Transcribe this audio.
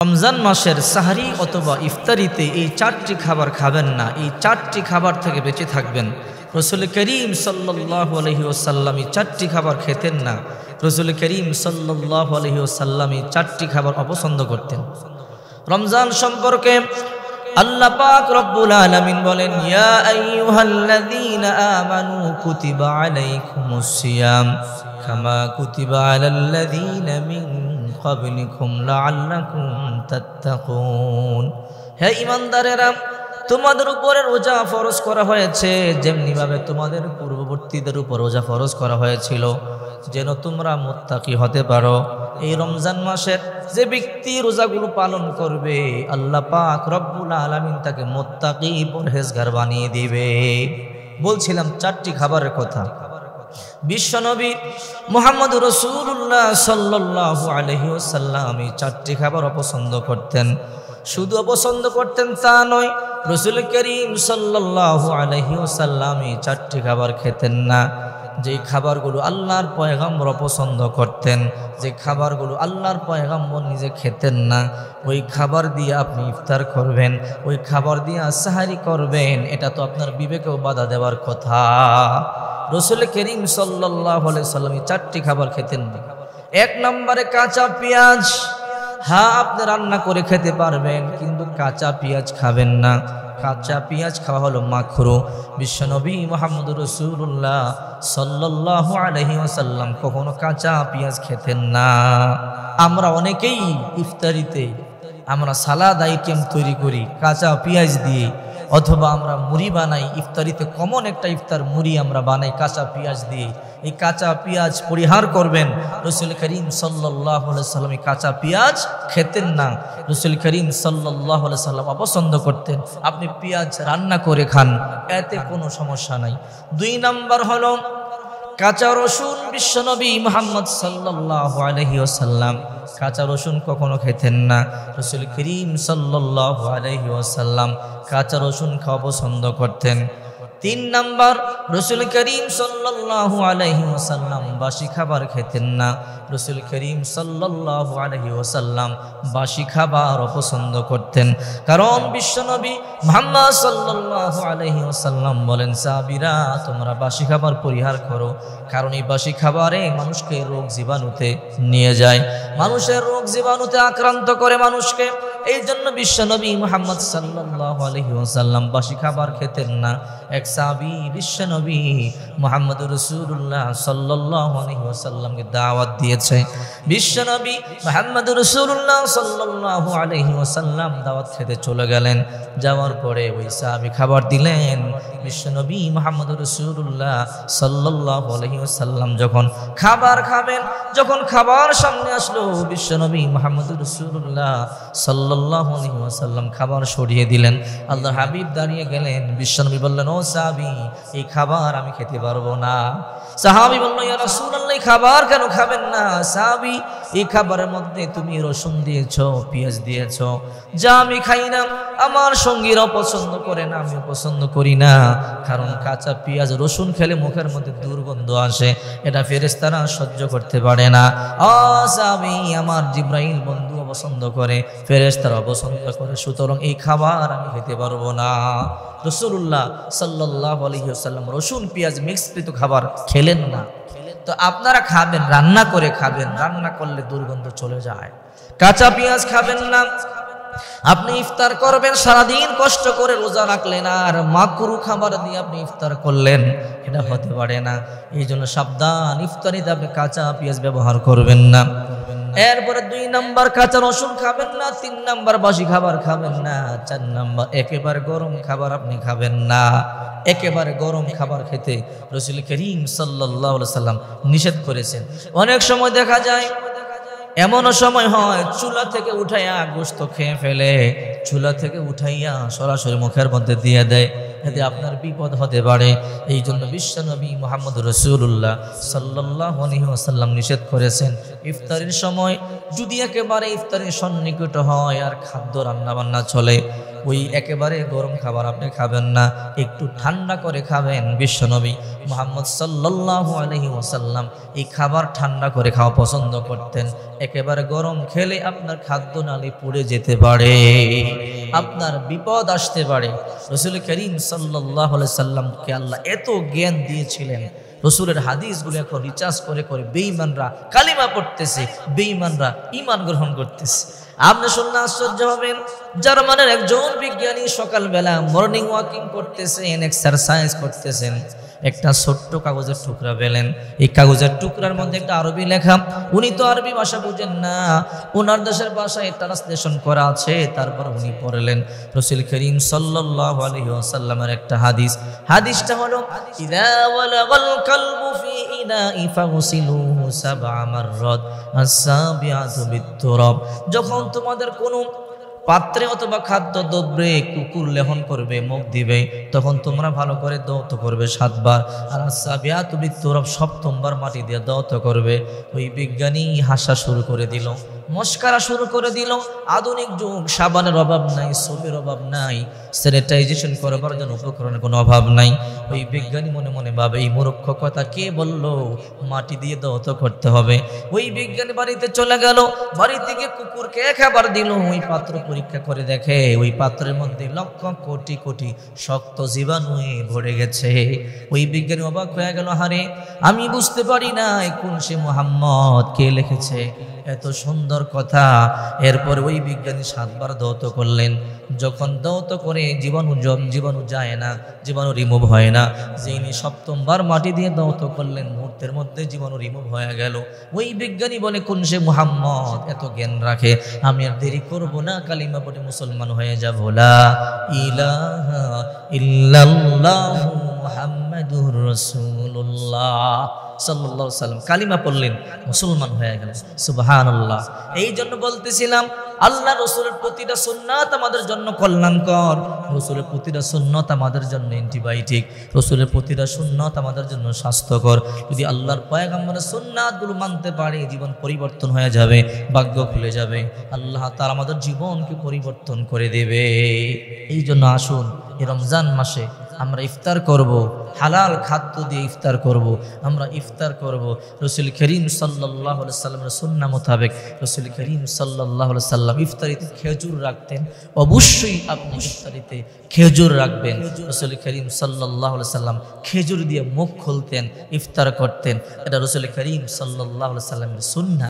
রমজান মাসের সাহরি অথবা ইফতারিতে এই চারটি খাবার খাবেন না, এই চারটি খাবার থেকে বেঁচে থাকবেন। রসুল করিম সাল্লাল্লাহু আলাইহি ওয়াসাল্লাম এই চারটি খাবার খেতেন না। রসুল করিম সাল্লাল্লাহু আলাইহি ওয়াসাল্লাম এই চারটি খাবার অপছন্দ করতেন। রমজান সম্পর্কে আল্লাহ পাক রব্বুল আলামিন বলেন, ইয়া আইয়ুহাল্লাযীনা আমানু কুতিবা আলাইকুমুস সিয়াম কামা কুতিবা আলাল্লাযীনা মিন ক্বাবলিকুম লাআল্লাকুম তাত্তাকুন। হে ঈমানদারেরা, তোমাদের উপরে রোজা ফরজ করা হয়েছে যেমনি ভাবে তোমাদের পূর্ববর্তীদের উপর রোজা ফরজ করা হয়েছিল, যেন তোমরা মুত্তাকি হতে পারো। এই রমজান মাসের যে ব্যক্তি রোজাগুলো পালন করবে, আল্লাহ পাক রব্বুল আলামিন তাকে মুত্তাকি পরহেজগার বানিয়ে দিবে। বলছিলাম চারটি খাবারের কথা। বিশ্বনবী মুহাম্মদ রাসূলুল্লাহ সাল্লাল্লাহু আলাইহি ওয়াসাল্লাম এই চারটি খাবার অপছন্দ করতেন। শুধু অপছন্দ করতেন তা নয়, রাসূল করিম সাল্লাল্লাহু আলাইহি ওয়াসাল্লাম এই চারটি খাবার খেতেন না। যে খাবারগুলো আল্লাহর পয়গম্বর অপছন্দ করতেন, যে খাবারগুলো আল্লাহর পয়গম্বর নিজে খেতেন না, ওই খাবার দিয়ে আপনি ইফতার করবেন, ওই খাবার দিয়ে সাহারি করবেন, এটা তো আপনার বিবেকেও বাধা দেওয়ার কথা। রাসূল করিম সাল্লাল্লাহু আলাইহি ওয়াসাল্লাম চারটি খাবার খেতেন না। এক নম্বরে কাঁচা পেঁয়াজ। হ্যাঁ, আপনি রান্না করে খেতে পারবেন, কিন্তু কাঁচা পেঁয়াজ খাবেন না। কাঁচা পেঁয়াজ খাওয়া হলো মাকরুহ। বিশ্বনবী মুহাম্মদ রাসূলুল্লাহ সাল্লাল্লাহু আলাইহি ওয়াসাল্লাম কখনো কাঁচা পেঁয়াজ খেতেন না। আমরা অনেকেই ইফতারিতে আমরা সালাদ আইটেম তৈরি করি কাঁচা পেঁয়াজ দিয়ে, অথবা আমরা মুড়ি বানাই। ইফতারিতে কমন একটা ইফতার মুড়ি আমরা বানাই কাঁচা পেঁয়াজ দিয়ে। এই কাঁচা পেঁয়াজ পরিহার করবেন। রাসূল করিম সাল্লাল্লাহু আলাইহি ওয়াসাল্লাম কাঁচা পেঁয়াজ খেতেন না। রাসূল করিম সাল্লাল্লাহু আলাইহি ওয়াসাল্লাম অপছন্দ করতেন আপনি পেঁয়াজ রান্না করে খান, এতে কোনো সমস্যা নাই। দুই নাম্বার হলো কাঁচা রসুন। বিশ্বনবী মুহাম্মদ সাল্লাল্লাহু আলাইহি ওয়াসাল্লাম কাঁচা রসুন কখনো খেতেন না। রাসূল করিম সাল্লাল্লাহু আলাইহি ওয়াসাল্লাম কাঁচা রসুন খাওয়া পছন্দ করতেন। তিন নাম্বার, রাসূল করিম সাল্লাল্লাহু আলাইহি ওয়াসাল্লাম বাসি খাবার খেতেন না। রাসূল করিম সাল্লাল্লাহু আলাইহি ওয়াসাল্লাম বাসি খাবার অপছন্দ করতেন। কারণ বিশ্বনবী মুহাম্মদ সাল্লাল্লাহু আলাইহি ওয়াসাল্লাম বলেন, সাহাবীরা তোমরা বাসি খাবার পরিহার করো, কারণ এই বাসি খাবারে মানুষকে রোগ জীবাণুতে নিয়ে যায়, মানুষের রোগ জীবাণুতে আক্রান্ত করে মানুষকে। এই জন্য বিশ্বনবী মুহাম্মদ সাল্লাল্লাহু আলাইহি ওয়াসাল্লাম বাসি খাবার খেতেন না। এক সাহাবী বিশ্বনবী মুহাম্মদ রাসূলুল্লাহ সাল্লাল্লাহু আলাইহি ওয়াসাল্লামকে দাওয়াত দিয়েছে। বিশ্বনবী মুহাম্মদ রাসূলুল্লাহ সাল্লাল্লাহু আলাইহি ওয়াসাল্লাম দাওয়াত খেতে চলে গেলেন। যাওয়ার পরে ওই সাহাবী খাবার দিলেন। বিশ্বনবী মুহাম্মদ রাসূলুল্লাহ সাল্লাল্লাহু আলাইহি ওয়াসাল্লাম যখন খাবার খাবেন, যখন খাবার সামনে আসলো, বিশ্বনবী মুহাম্মদ রাসূলুল্লাহ সাল্লাল্লাহু আলাইহি ওয়াসাল্লাম খাবার সরিয়ে দিলেন। আল্লাহর হাবিব দাঁড়িয়ে গেলেন। বিশ্বনবী বললেন, ও সাহাবী, এই খাবার আমি খেতে পারবো না। সাহাবী বলল, ইয়া রাসূলুল্লাহ, খাবার কেন খাবেন না? সাহাবী, এই খাবারের মধ্যে তুমি রসুন দিয়েছো, পেঁয়াজ দিয়েছো, যা আমি খাই না, আমার সঙ্গীরাও পছন্দ করে না, আমিও পছন্দ করি না। কারণ কাঁচা পেঁয়াজ রসুন খেলে মুখের মধ্যে দুর্গন্ধ আসে, এটা ফেরেশতারা সহ্য করতে পারে না। সাহাবী, আমার জিবরাইল বন্ধু পছন্দ করে, ফেরেশতারা পছন্দ করে, সুতরাং এই খাবার আমি খেতে পারবো না। রাসূলুল্লাহ সাল্লাল্লাহু আলাইহি ওয়াসাল্লাম রসুন পেঁয়াজ মিশ্রিত খাবার খেলেন না। তো আপনারা খাবেন, রান্না করে খাবেন, রান্না করলে দুর্গন্ধ চলে যায়। কাঁচা পেঁয়াজ খাবেন না। আপনি ইফতার করবেন, সারাদিন কষ্ট করে রোজা রাখলেন, আর মাকরুহ খাবার দিয়ে আপনি ইফতার করলেন, এটা হতে পারে না। এই জন্য সাবধান, ইফতারিতে আপনি কাঁচা পেঁয়াজ ব্যবহার করবেন না। এরপরে দুই নাম্বার, কাঁচা রসুন খাবেন না। তিন নাম্বার, বাসি খাবার খাবেন না। চার নাম্বার, একেবারে গরম খাবার আপনি খাবেন না। একেবারে গরম খাবার খেতে রাসূল করিম সাল্লাল্লাহু আলাইহি ওয়াসাল্লাম নিষেধ করেছেন। অনেক সময় দেখা যায়, এমনও সময় হয় চুলা থেকে উঠাইয়া গোশত খেয়ে ফেলে, চুলা থেকে উঠাইয়া সরাসরি মুখের মধ্যে দিয়ে দেয়। এতে আপনার বিপদ হতে পারে। এই জন্য বিশ্বনবী মুহাম্মদ রাসূলুল্লাহ সাল্লাল্লাহু আলাইহি ওয়াসাল্লাম নিষেধ করেছেন, ইফতারের সময় যদি একেবারে ইফতারের সন্নিকট হয় আর খাদ্য রান্না বান্না চলে, ওই একেবারে গরম খাবার আপনি খাবেন না, একটু ঠান্ডা করে খাবেন। বিশ্বনবী মুহাম্মদ সাল্লাল্লাহু আলাইহি ওয়াসাল্লাম এই খাবার ঠান্ডা করে খাওয়া পছন্দ করতেন। একেবারে গরম খেলে আপনার খাদ্যনালী পুড়ে যেতে পারে, আপনার বিপদ আসতে পারে। রাসূল করিম সাল্লাল্লাহু আলাইহি সাল্লামকে আল্লাহ এত জ্ঞান দিয়েছিলেন, রসুলের হাদিসগুলো এখন রিচার্জ করে করে বেঈমানরা কালিমা পড়তেছে, বেঈমানরা ঈমান গ্রহণ করতেছে। আপনি শুনলে আশ্চর্য হবেন, জার্মানের একজন বিজ্ঞানী সকালবেলা মর্নিং ওয়াকিং করতেছেন, এক্সারসাইজ করতেছেন, একটা ছোট্ট কাগজের টুকরা পেলেন। এই কাগজের টুকরার মধ্যে একটা আরবি লেখা। উনি তো আরবি ভাষা বুঝেন না, ওনার দেশের ভাষায় ট্রান্সলেশন করা আছে। তারপর উনি পড়লেন রাসূল করিম সাল্লাল্লাহু আলাইহি ওয়াসাল্লামের একটা হাদিস। হাদিসটা হলো, ইযা ওয়ালাগাল কালবু ফি ইনাই ফাগসিলুহু সাবআ মাররাত আস-সাবিআতু বিত-তুরাব। যখন তোমাদের কোনো পাত্রে অথবা খাদ্য দ্রব্যে কুকুর লেহন করবে, মুখ দিবে, তখন তোমরা ভালো করে দৌত করবে 7 বার। আর আস-সাবিআতু বিত-তুরাব 7বার মাটি দিয়ে দৌত করবে। ওই বিজ্ঞানী হাসা শুরু করে দিল, মস্কারা শুরু করে দিল। আধুনিক যুগ, সাবানের অভাব নাই, সোপের অভাব নাই, স্যানিটাইজেশন করবার জন্য উপকরণের কোনো অভাব নাই। ওই বিজ্ঞানী মনে মনে ভাবে, এই মূর্খ কথা কে বললো মাটি দিয়ে দৌত করতে হবে। ওই বিজ্ঞানী বাড়িতে চলে গেল, বাড়ি থেকে কুকুরকে খাবার দিল। ওই পাত্র পরীক্ষা করে দেখে ওই পাত্রের মধ্যে লক্ষ কোটি কোটি শক্ত জীবাণু ভরে গেছে। ওই বিজ্ঞানী অবাক হয়ে গেল, হারে আমি বুঝতে পারি না কোন সে মুহাম্মদ, কে লিখেছে এত সুন্দর কথা। এরপর ওই বিজ্ঞানী 7 বার দৌত করলেন। যখন দৌত করে জীবাণু যায় না, জীবাণু রিমুভ হয় না। যিনি 7বার মাটি দিয়ে দৌত করলেন, মুহূর্তের মধ্যে জীবাণু রিমুভ হয়ে গেল। ওই বিজ্ঞানী বলে, কোন সে মুহাম্মদ এত জ্ঞান রাখে, আমি আর দেরি করব না, কালিমা পড়ে মুসলমান হয়ে যাব। লা ইলাহা ইল্লাল্লাহু মুহাম্মাদুর রাসূলুল্লাহ সাল্লাল্লাহু আলাইহি ওয়াসাল্লাম কালিমা পড়লেন, মুসলমান হয়ে গেলেন। সুবহানাল্লাহ। এই জন্য বলতেছিলাম, আল্লাহ রসুলের প্রতিটা সুন্নাত আমাদের জন্য কল্যাণকর, রসুলের প্রতিটা সুন্নাত আমাদের জন্য অ্যান্টিবায়োটিক, রসুলের প্রতিটা সুন্নাত আমাদের জন্য স্বাস্থ্যকর। যদি আল্লাহর পয়গম্বরের সুন্নাতগুলো মানতে পারে, জীবন পরিবর্তন হয়ে যাবে, ভাগ্য খুলে যাবে, আল্লাহ তাআলা আমাদের জীবনকে পরিবর্তন করে দেবে। এই জন্য আসুন এই রমজান মাসে আমরা ইফতার করব, হালাল খাদ্য দিয়ে ইফতার করব। আমরা ইফতার করব রাসূল করিম সাল্লাল্লাহু আলাইহি সাল্লামের সুন্নাহ মোতাবেক। রাসূল করিম সাল্লাল্লাহু আলাইহি সাল্লাম ইফতারিতে খেজুর রাখতেন, অবশ্যই আপনি ইফতারিতে খেজুর রাখবেন। রাসূল করিম সাল্লাল্লাহু আলাইহি সাল্লাম খেজুর দিয়ে মুখ খুলতেন, ইফতার করতেন। এটা রাসূল করিম সাল্লাল্লাহু আলাইহি সাল্লামের সুন্নাহ।